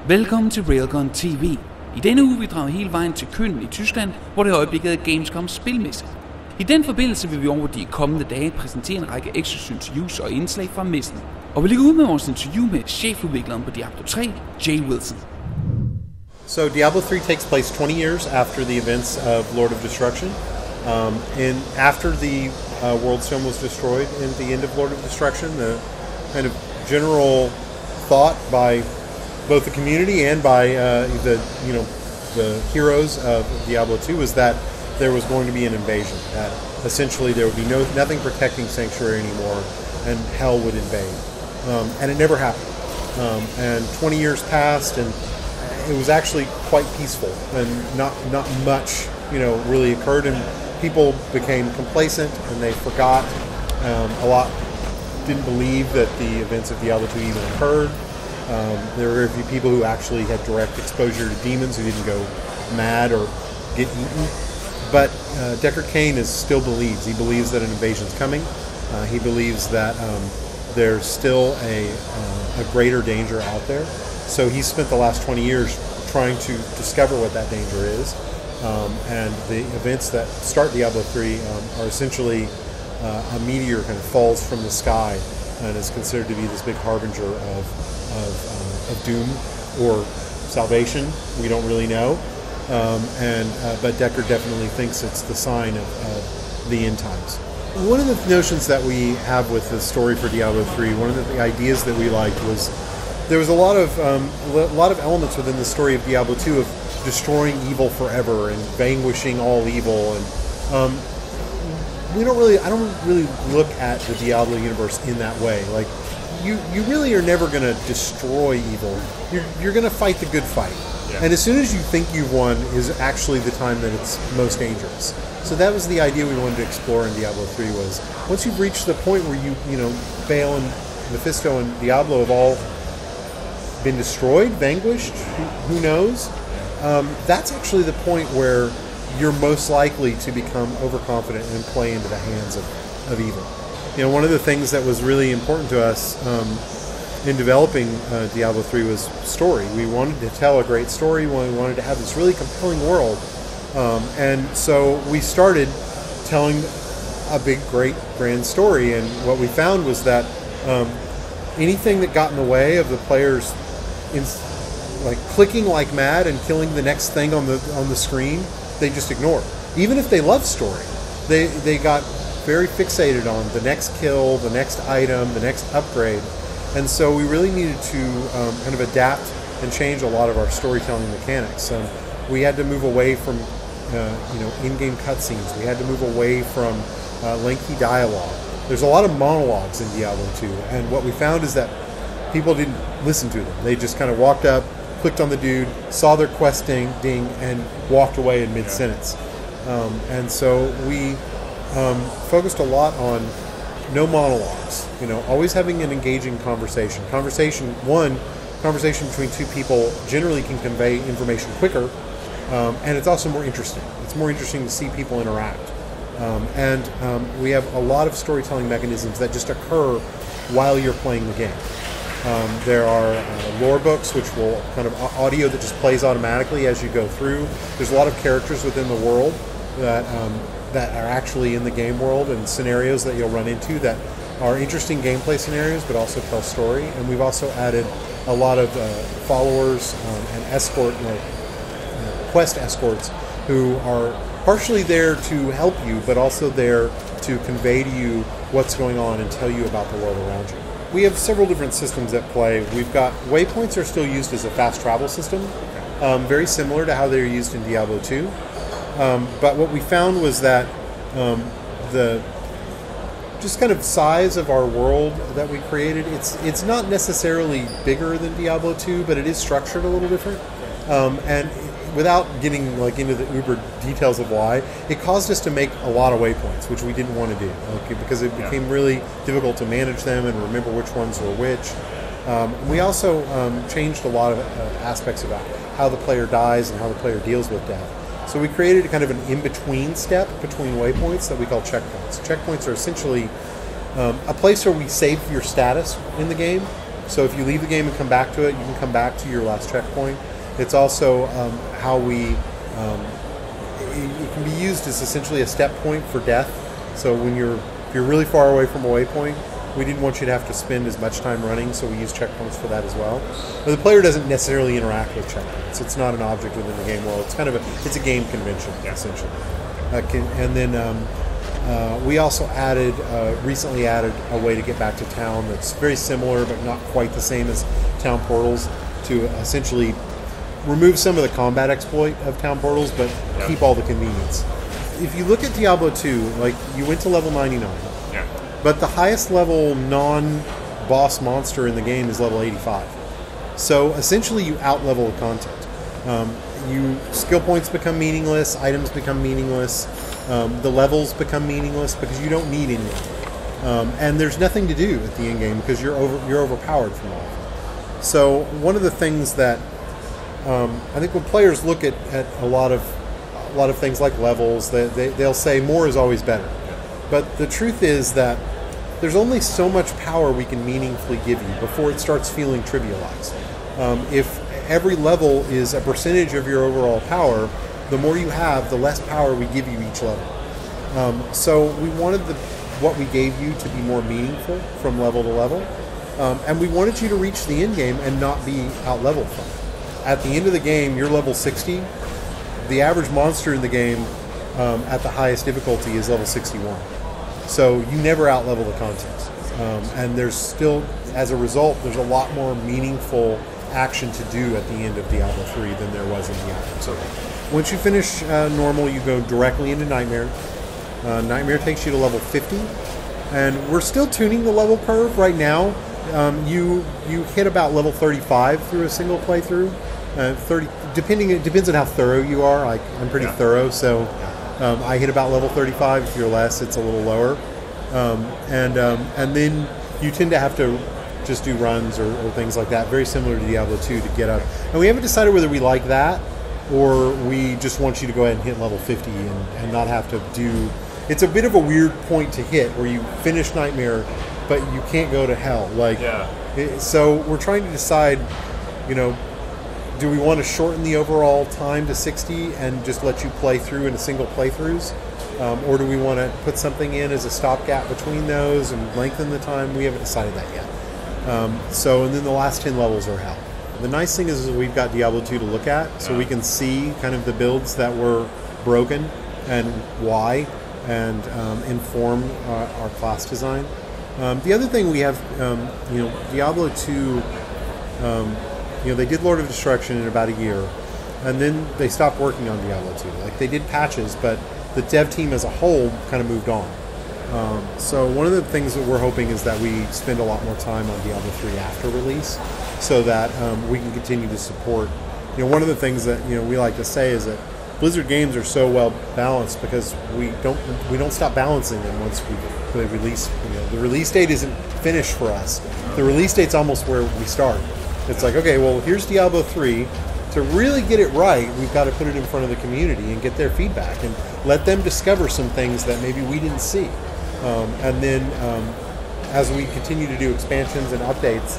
Velkommen til Railgun TV. I denne uge vi drager hele vejen til Köln i Tyskland, hvor det i øjeblikket er Gamescom-spilmesse. I den forbindelse vil vi over de kommende dage præsentere en række eksklusive interviews og indslag fra messen. Og vi ligger ud med vores interview med chefudvikleren på Diablo 3, Jay Wilson. So Diablo 3 takes place 20 years after the events of Lord of Destruction. And after the World Stone was destroyed in the end of Lord of Destruction, the kind of general thought by both the community and by the heroes of Diablo 2 was that there was going to be an invasion. That essentially there would be nothing protecting Sanctuary anymore, and hell would invade. And it never happened. And 20 years passed, and it was actually quite peaceful, and not much really occurred, and people became complacent and they forgot. A lot didn't believe that the events of Diablo 2 even occurred. There were very few people who actually had direct exposure to demons, who didn't go mad or get eaten. But Deckard Cain still believes. He believes that an invasion's coming. He believes that there's still a greater danger out there. So he's spent the last 20 years trying to discover what that danger is. And the events that start Diablo 3 are essentially a meteor kind of falls from the sky and is considered to be this big harbinger of doom or salvation. We don't really know. But Deckard definitely thinks it's the sign of the end times. One of the notions that we have with the story for Diablo 3, one of the ideas that we liked was there was a lot of elements within the story of Diablo 2 of destroying evil forever and vanquishing all evil, and I don't really look at the Diablo universe in that way. Like you really are never going to destroy evil. You're going to fight the good fight. Yeah. And as soon as you think you've won is actually the time that it's most dangerous. So that was the idea we wanted to explore in Diablo 3, was once you've reached the point where Baal and Mephisto and Diablo have all been destroyed, vanquished, who knows? That's actually the point where you're most likely to become overconfident and play into the hands of evil. One of the things that was really important to us in developing Diablo 3 was story. We wanted to tell a great story. We wanted to have this really compelling world. And so we started telling a big, great, grand story. And what we found was that anything that got in the way of the players clicking like mad and killing the next thing on the screen, they just ignored. Even if they loved story, they got very fixated on the next kill, the next item, the next upgrade. And so we really needed to kind of adapt and change a lot of our storytelling mechanics. We had to move away from in-game cutscenes. We had to move away from lengthy dialogue. There's a lot of monologues in Diablo 2, and what we found is that people didn't listen to them. They just kind of walked up, clicked on the dude, saw their quest ding, and walked away in mid-sentence. And so we focused a lot on no monologues. Always having an engaging conversation. Conversation between two people generally can convey information quicker, and it's also more interesting. It's more interesting to see people interact. We have a lot of storytelling mechanisms that just occur while you're playing the game. There are lore books, which will kind of audio that just plays automatically as you go through. There's a lot of characters within the world that are actually in the game world, and scenarios that you'll run into that are interesting gameplay scenarios, but also tell story. And we've also added a lot of followers and quest escorts who are partially there to help you, but also there to convey to you what's going on and tell you about the world around you. We have several different systems at play. We've got waypoints are still used as a fast travel system, very similar to how they're used in Diablo 2. But what we found was that the just kind of size of our world that we created, it's not necessarily bigger than Diablo 2, but it is structured a little different. And without getting into the uber details of why, it caused us to make a lot of waypoints, which we didn't want to do, because it became really difficult to manage them and remember which ones were which. We also changed a lot of aspects about how the player dies and how the player deals with death. So we created kind of an in-between step between waypoints that we call checkpoints. Checkpoints are essentially a place where we save your status in the game, So if you leave the game and come back to it, you can come back to your last checkpoint. It's also how we... it can be used as essentially a step point for death. So when if you're really far away from a waypoint, we didn't want you to have to spend as much time running, so we use checkpoints for that as well. But the player doesn't necessarily interact with checkpoints. It's not an object within the game world. It's kind of it's a game convention, essentially. And then we also recently added a way to get back to town that's very similar, but not quite the same as town portals, to essentially remove some of the combat exploit of town portals, but keep all the convenience. If you look at Diablo 2, like, you went to level 99. But the highest level non-boss monster in the game is level 85. So essentially you out-level the content. Skill points become meaningless, items become meaningless, the levels become meaningless because you don't need any. And there's nothing to do at the end game because you're overpowered from all of it. So one of the things that I think when players look at a lot of things like levels, they'll say more is always better. But the truth is that there's only so much power we can meaningfully give you before it starts feeling trivialized. If every level is a percentage of your overall power, the more you have, the less power we give you each level. So we wanted what we gave you to be more meaningful from level to level. And we wanted you to reach the end game and not be out-leveled from it. At the end of the game, you're level 60. The average monster in the game at the highest difficulty is level 61. So you never out-level the content. And there's still, as a result, there's a lot more meaningful action to do at the end of Diablo 3 than there was in Diablo 2. So once you finish normal, you go directly into Nightmare. Nightmare takes you to level 50. And we're still tuning the level curve right now. You hit about level 35 through a single playthrough. 30, it depends on how thorough you are. I'm pretty thorough, so I hit about level 35. If you're less, it's a little lower. And then you tend to have to just do runs or things like that, very similar to Diablo 2 to get up. And we haven't decided whether we like that or we just want you to go ahead and hit level 50 and not have to do... It's a bit of a weird point to hit where you finish Nightmare, but you can't go to hell. So we're trying to decide, do we want to shorten the overall time to 60 and just let you play through in a single playthroughs? Or do we want to put something in as a stopgap between those and lengthen the time? We haven't decided that yet. And then the last 10 levels are hell. The nice thing is we've got Diablo 2 to look at, so we can see kind of the builds that were broken and why, and inform our class design. The other thing we have, Diablo 2, they did Lord of Destruction in about a year, and then they stopped working on Diablo 2. Like, they did patches, but the dev team as a whole kind of moved on. So one of the things that we're hoping is that we spend a lot more time on Diablo 3 after release, so that we can continue to support. One of the things that we like to say is that Blizzard games are so well balanced because we don't stop balancing them once they release. The release date isn't finished for us. The release date's almost where we start. It's like, okay, well, here's Diablo 3. To really get it right, we've got to put it in front of the community and get their feedback and let them discover some things that maybe we didn't see. And then as we continue to do expansions and updates,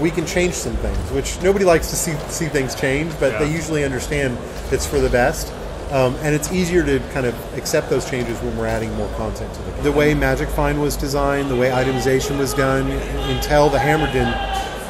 we can change some things, which nobody likes to see things change, but they usually understand it's for the best. And it's easier to kind of accept those changes when we're adding more content to the game. The way Magic Find was designed, the way itemization was done, until the Hammerden,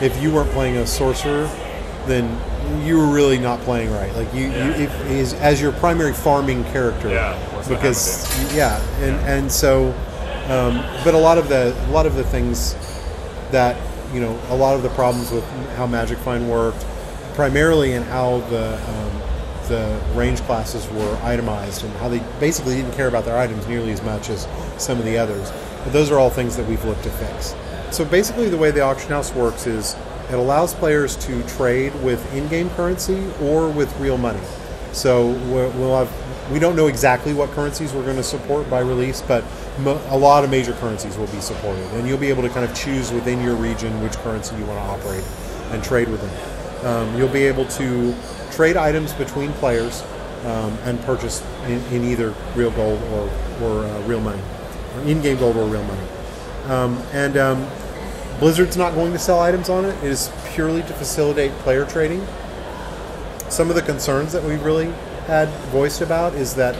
if you weren't playing a sorcerer, then you were really not playing right. Like as your primary farming character, because but a lot of the things that a lot of the problems with how Magic Find worked, primarily in how the range classes were itemized and how they basically didn't care about their items nearly as much as some of the others. But those are all things that we've looked to fix. So basically the way the auction house works is it allows players to trade with in-game currency or with real money. So we don't know exactly what currencies we're going to support by release, but a lot of major currencies will be supported. And you'll be able to kind of choose within your region which currency you want to operate and trade with them. You'll be able to trade items between players and purchase in either real gold or real money, or in-game gold or real money. Blizzard's not going to sell items on it. It is purely to facilitate player trading. Some of the concerns that we really had voiced about is that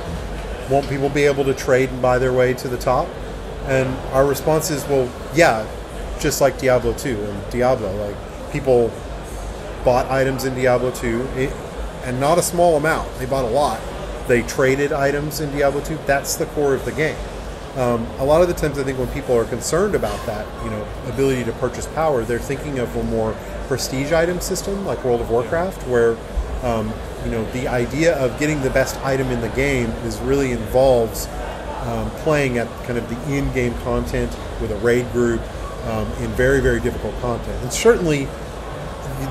won't people be able to trade and buy their way to the top? And our response is, well, yeah, just like Diablo 2 and Diablo. Like, people bought items in Diablo 2, and not a small amount. They bought a lot. They traded items in Diablo 2. That's the core of the game. A lot of the times I think when people are concerned about that, ability to purchase power, they're thinking of a more prestige item system like World of Warcraft, where the idea of getting the best item in the game is really involves playing at kind of the in-game content with a raid group in very, very difficult content. And certainly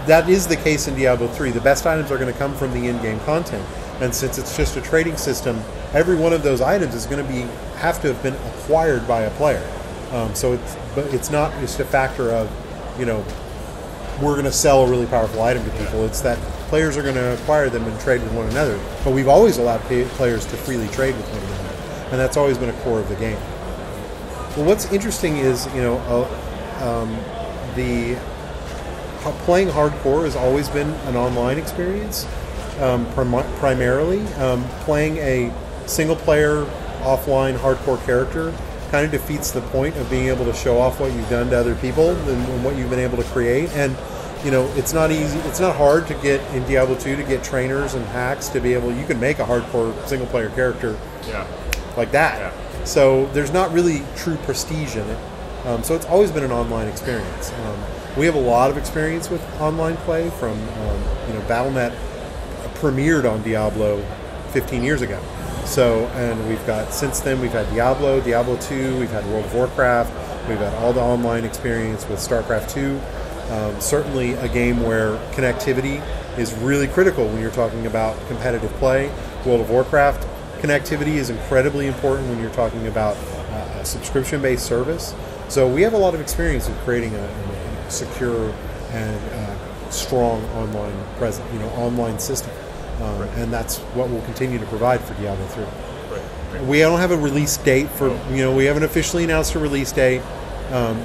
that is the case in Diablo 3. The best items are going to come from the in-game content. And since it's just a trading system, every one of those items is going to have to have been acquired by a player. So it's not just a factor of, we're going to sell a really powerful item to people. It's that players are going to acquire them and trade with one another. But we've always allowed players to freely trade with one another. And that's always been a core of the game. Well, what's interesting is, playing hardcore has always been an online experience. Primarily, playing a single-player offline hardcore character kind of defeats the point of being able to show off what you've done to other people and what you've been able to create. And it's not easy. It's not hard to get in Diablo 2 to get trainers and hacks to be able. You can make a hardcore single-player character like that. Yeah. So there's not really true prestige in it. So it's always been an online experience. We have a lot of experience with online play from Battle.net premiered on Diablo 15 years ago. So, and since then we've had Diablo 2, we've had World of Warcraft, we've had all the online experience with StarCraft 2. Certainly a game where connectivity is really critical when you're talking about competitive play. World of Warcraft connectivity is incredibly important when you're talking about a subscription-based service. So we have a lot of experience in creating a secure and strong online online system. And that's what we'll continue to provide for Diablo 3. Right. We don't have a release date for, we haven't officially announced a release date.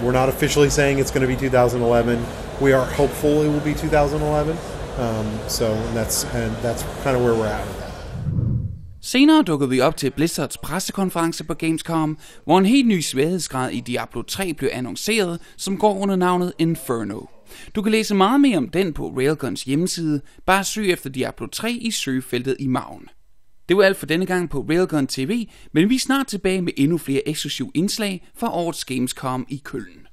We're not officially saying it's going to be 2011. We are hopeful it will be 2011. That's kind of where we're at with that. Senere dukkede vi op til Blizzards pressekonference på Gamescom, hvor en helt ny sværhedsgrad i Diablo 3 blev annonceret, som går under navnet Inferno. Du kan læse meget mere om den på Railguns hjemmeside. Bare søg efter Diablo 3 i søgefeltet i margen. Det var alt for denne gang på Railgun TV, men vi er snart tilbage med endnu flere eksklusive indslag fra årets Gamescom i Köln.